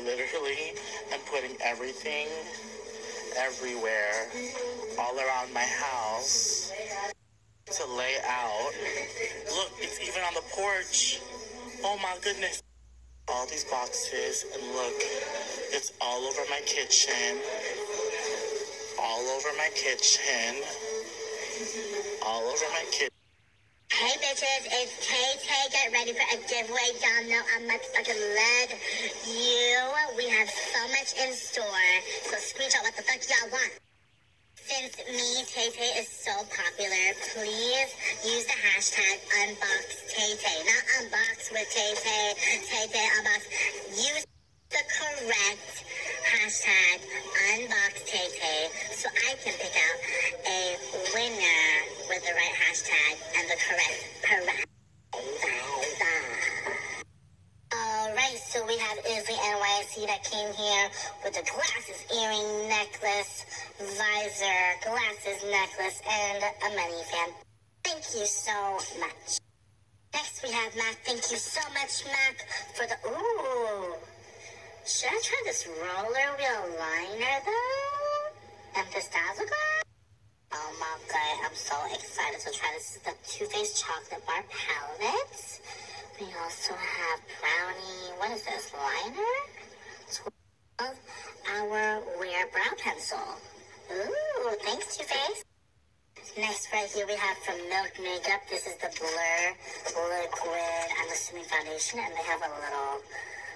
literally am putting everything everywhere, all around my house to lay out. Look, it's even on the porch. Oh my goodness. All these boxes, and look, it's all over my kitchen. All over my kitchen. All over my kitchen. Hey bitches, it's Tay Tay. Get ready for a giveaway. Y'all know I'm about to fucking love you. We have so much in store. So screenshot what the fuck y'all want. Since me, Tay Tay, is so popular, please use the hashtag UnboxTayTay. Not unbox with Tay Tay, Tay Tay unbox. Use the correct hashtag UnboxTayTay so I can pick out a winner with the right hashtag and the correct prize. Alright, so we have Izzy NYC that came here with the glasses, earring, necklace, visor, glasses, necklace, and a money fan. Thank you so much. Next we have Mac. Thank you so much, Mac, for the... Ooh. Should I try this roller wheel liner, though? And Pistazo glass? Oh my god, I'm so excited to try this. This is the Too Faced Chocolate Bar Palette. We also have Brownie, what is this, liner? 12-hour wear brow pencil. Ooh, thanks, Too Faced. Next, right here, we have from Milk Makeup. This is the Blur Liquid, I'm assuming foundation, and they have a little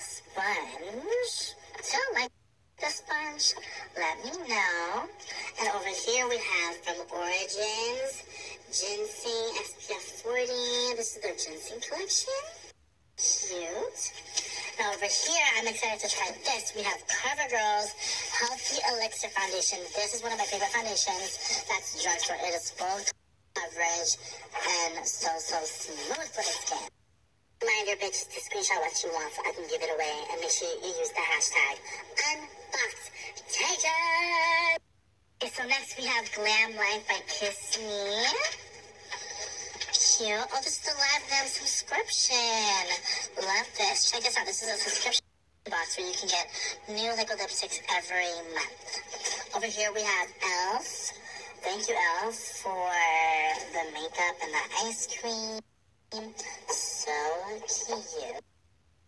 sponge. So, like the sponge, let me know. And over here, we have from Origins, Ginseng SPF 40. This is their ginseng collection. Cute. Now over here, I'm excited to try this. We have CoverGirl's Healthy Elixir Foundation. This is one of my favorite foundations. That's drugstore. It is full coverage and so smooth for the skin. Reminder, bitches, to screenshot what you want so I can give it away. And make sure you use the hashtag UnboxTayTay. Okay, so next we have Glam Life by Kiss Me. Cute. Oh, this is the Live Glam subscription. Love this. Check this out. This is a subscription box where you can get new liquid lipsticks every month. Over here we have e.l.f. Thank you, e.l.f. for the makeup and the ice cream. So cute.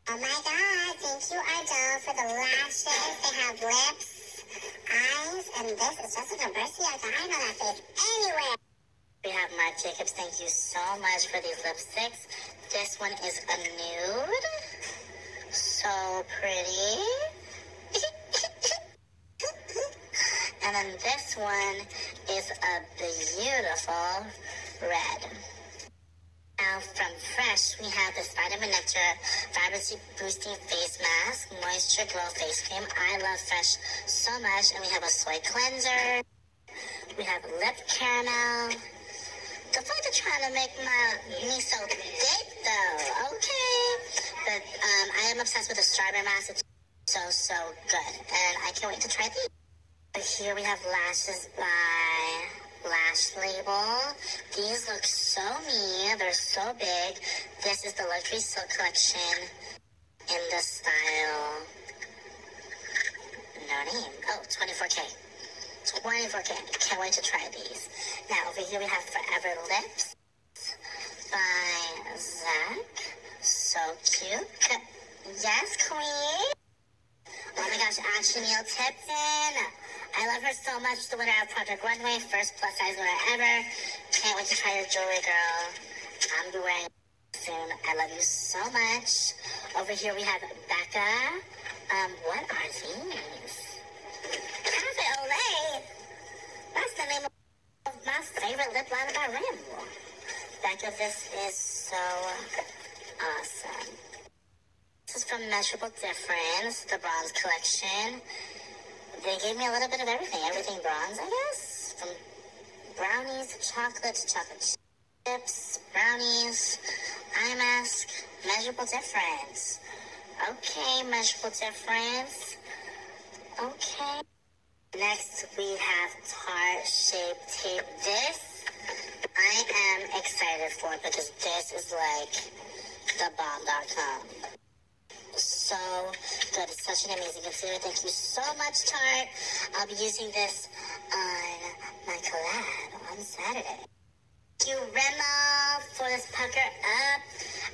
Oh my god, thank you, Ardell, for the lashes. They have lips, eyes, and this is Jessica Bercia. I know that face anywhere. We have Marc Jacobs. Thank you so much for these lipsticks. This one is a nude. So pretty. And then this one is a beautiful red. Now from Fresh, we have this Vitamin Nectar Vibrancy Boosting Face Mask, Moisture Glow Face Cream. I love Fresh so much. And we have a soy cleanser. We have lip caramel. The fuck they're trying to make me so thick, though. Okay. But I am obsessed with the strawberry mask. It's so good. And I can't wait to try these. But here we have lashes by Lash Label. These look so me. They're so big. This is the Luxury Silk Collection in the style... No name. Oh, 24K. 24K. Can't wait to try these. Now, over here we have Forever Lips by Zac. So cute. Yes, queen. Oh my gosh, Ashley Neal Tipton. I love her so much. The winner of Project Runway. First plus size winner ever. Can't wait to try your jewelry, girl. I'm be wearing it soon. I love you so much. Over here we have Becca. What are these? Cafe Olay. That's the name of my favorite lip liner by Ramble. Becca, this is so awesome. This is from Measurable Difference, the bronze collection. They gave me a little bit of everything. Everything bronze, I guess. From brownies to chocolate chips, brownies, eye mask, Measurable Difference. Okay, Measurable Difference. Okay. Next, we have Tarte Shape Tape. This, I am excited for because this is like the bomb.com. so good. It's such an amazing concealer. Thank you so much, Tarte. I'll be using this on my collab on Saturday. Thank you, Rimmel, for this pucker up.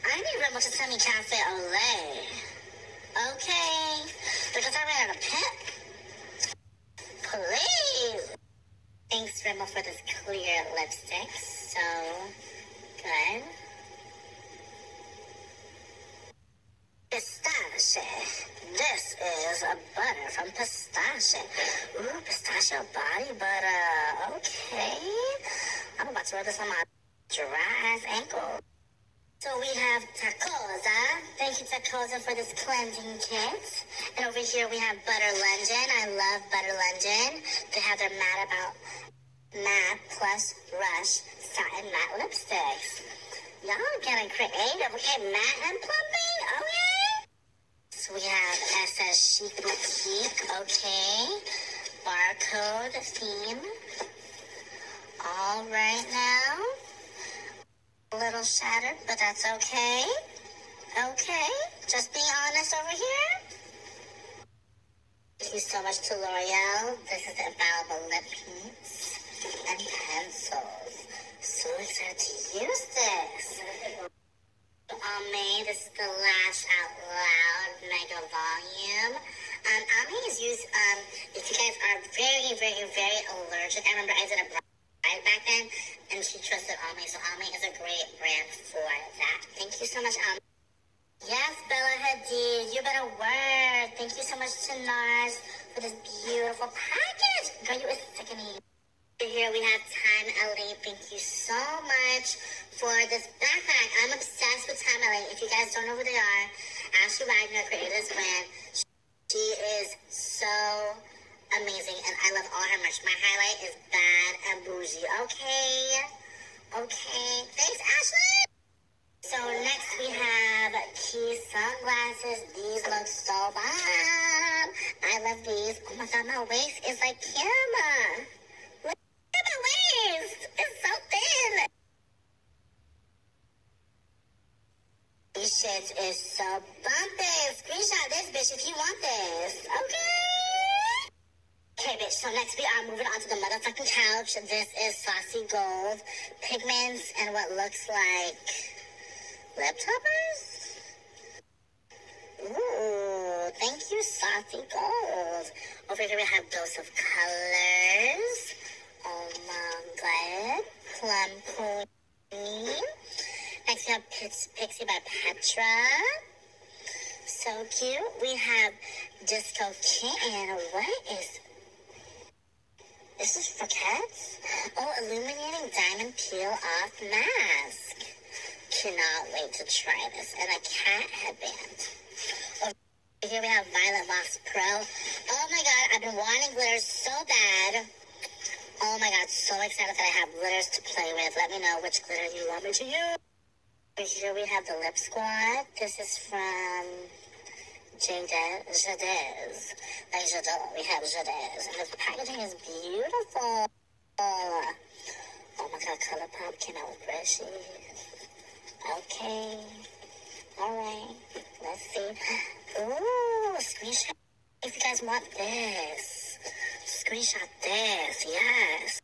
I need Rimmel to send me Cafe Olay. Okay, because I ran out of pep. Please. Thanks, Rimmel, for this clear lipstick. So good. Pistache. This is a butter from Pistache. Ooh, pistachio body butter. Okay. I'm about to wear this on my dry ass ankle. So we have Tacosa. Thank you, Tacosa, for this cleansing kit. And over here we have Butter London. I love Butter London. They have their matte plus rush satin matte lipsticks. Y'all are getting creative. Okay, matte and plumping. Okay. So we have SS Chic Boutique. Okay. Barcode theme. All right now. A little shattered, but that's okay. Okay. Just being honest over here. Thank you so much to L'Oreal. This is the Infallible Lip Paints and pencils. So excited to use this. Almay, this is the Lash Out Loud Mega Volume. Almay is used, if you guys are very, very, very allergic. I remember I did a bride back then, and she trusted Almay, so Almay is a great brand for that. Thank you so much, Almay. Yes, Bella Hadid, you better work. Thank you so much to NARS for this beautiful package. Girl, you is sickening. Here we have Time LA. Thank you so much for this backpack. I'm obsessed with Time LA. If you guys don't know who they are, Ashley Wagner created this brand. She is so amazing, and I love all her merch. My highlight is Bad and Bougie. Okay. Thanks, Ashley. So next we have Key sunglasses. These look so bomb. I love these. Oh my god, my waist is like Kim. It's so thin. This shit is so bumpy. Screenshot this, bitch, if you want this. Okay, bitch. So next we are moving on to the motherfucking couch. This is Saucy Gold pigments and what looks like lip toppers. Ooh, thank you, Saucy Gold. Over here we have Dose of Colors. Oh my god. Plum Pony. Next we have Pixie by Petra. So cute. We have Disco Kitten. What is... This is for cats? Oh, Illuminating Diamond Peel Off Mask. Cannot wait to try this. And a cat headband. Over here we have Violet Vox Pro. Oh my god, I've been wanting glitters so bad. Oh my god, so excited that I have glitters to play with. Let me know which glitter you want me to use. Here we have the Lip Squad. This is from Jadez. Like Jadot, we have Jadez. And the packaging is beautiful. Oh my god, ColourPop came out with Brushy. Okay. Alright. Let's see. Ooh, screenshot if you guys want this. Screenshot this, yes.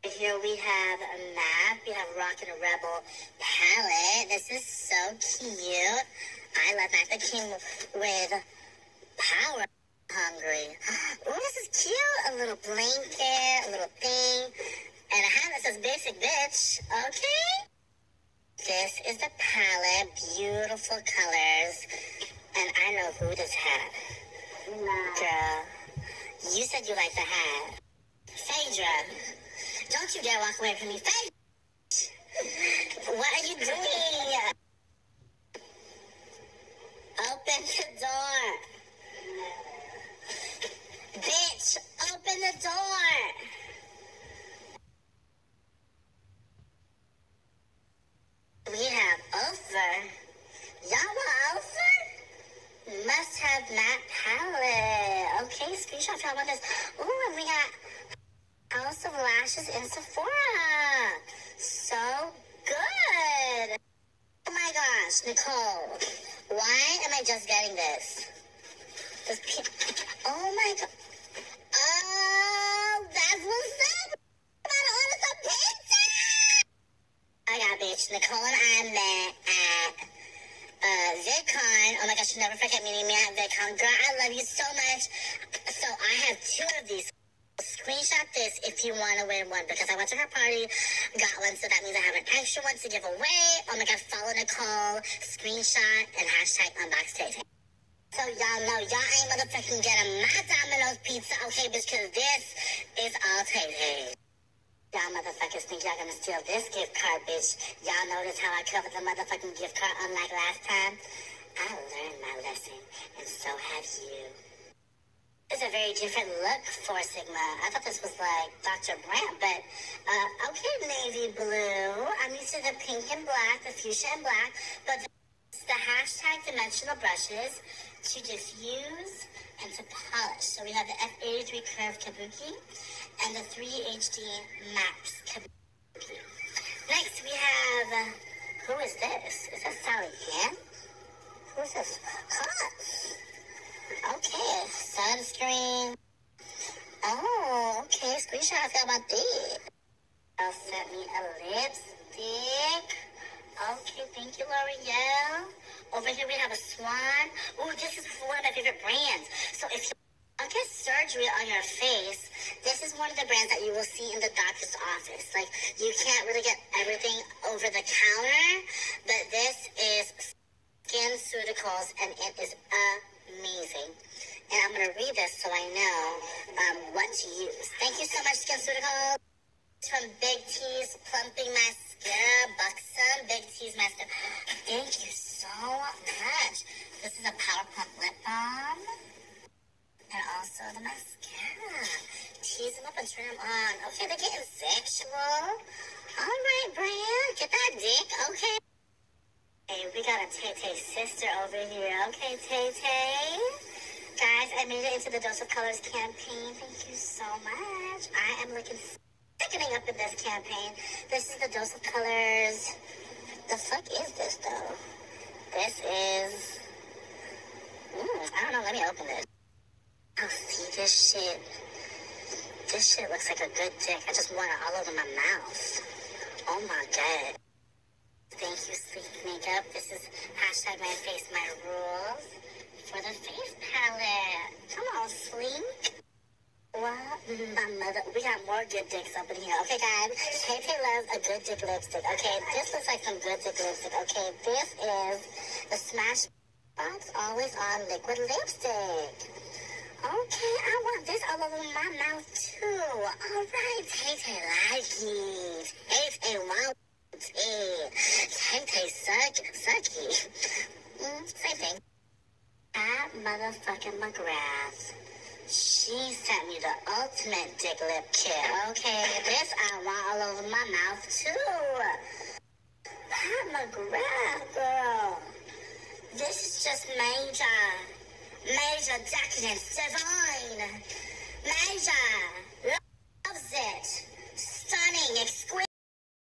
Here we have a map. We have Rockin' Rebel palette. This is so cute. I love that. They came with Power Hungry. Oh, this is cute. A little blanket, a little thing. And a hat that says Basic Bitch. Okay. This is the palette. Beautiful colors. And I know who this hat. Girl. You said you like the hat. Phaedra. Don't you dare walk away from me. Phaedra. What are you doing? Open the door. Bitch, open the door. We have Ophir. Y'all want Ophir? Must have matte palette. Okay, screenshot if y'all want this. Ooh, and we got House of Lashes in Sephora. So good. Oh my gosh, Nicole. Why am I just getting this? Oh my god. Oh, that's what's up. I'm about to order some pizza. I got bitch. Nicole and I met at VidCon. Oh my gosh, you'll never forget meeting me at VidCon. Girl, I love you so much. So I have 2 of these. Screenshot this if you want to win one, because I went to her party, got one, so that means I have an extra one to give away. Oh my god, follow Nicole, screenshot, and hashtag unbox Tay Tay. So y'all know, y'all ain't motherfucking getting my Domino's pizza, okay, bitch, because this is all Tay Tay. Y'all motherfuckers think y'all gonna steal this gift card, bitch. Y'all notice how I covered the motherfucking gift card unlike last time? I learned my lesson, and so have you. It's a very different look for Sigma. I thought this was like Dr. Brandt, but okay, navy blue. I'm used to the pink and black, the fuchsia and black, but it's the hashtag dimensional brushes to diffuse and to polish. So we have the F83 Curve Kabuki and the 3 HD Max Kabuki. Next we have, who is this? Is that Sally Ann? Who is this? Hot. Okay, sunscreen. Oh, okay, screenshot. I feel about this. Y'all sent me a lipstick. Okay, thank you, L'Oreal. Over here we have a Swan. Ooh, this is one of my favorite brands. So if you get surgery on your face, this is one of the brands that you will see in the doctor's office. Like, you can't really get everything over the counter, but this is SkinCeuticals, and it is amazing. And I'm going to read this so I know what to use. Thank you so much, SkinCeuticals. It's from Big T's Plumping Mascara, Buxom Big T's Mascara. Thank you so much. This is a Power Pump Lip Balm. And also the mascara. Tease them up and turn them on. Okay, they're getting sexual. All right, brand. Get that dick. Okay. Hey, we got a Tay Tay sister over here. Okay, Tay Tay. Guys, I made it into the Dose of Colors campaign. Thank you so much. I am looking sickening up in this campaign. This is the Dose of Colors. The fuck is this, though? This is... I don't know. Let me open this. Oh, see this shit? This shit looks like a good dick. I just want it all over my mouth. Oh, my God. Thank you, Sleek Makeup. This is hashtag my face, my rules for the face palette. Come on, Sleek. What? My mother. We got more good dicks up in here. Okay, guys. Tay Tay loves a good dick lipstick. Okay, this looks like some good dick lipstick. Okay, this is the Smashbox Always On Liquid Lipstick. Okay, I want this all over my mouth, too. All right, Tay Tay like it. Tay Tay want Tay Tay sucky. Same thing. That motherfucking McGrath. She sent me the ultimate dick lip kit. Okay, this I want all over my mouth too. Pat McGrath, girl. This is just major decadence, divine. Major.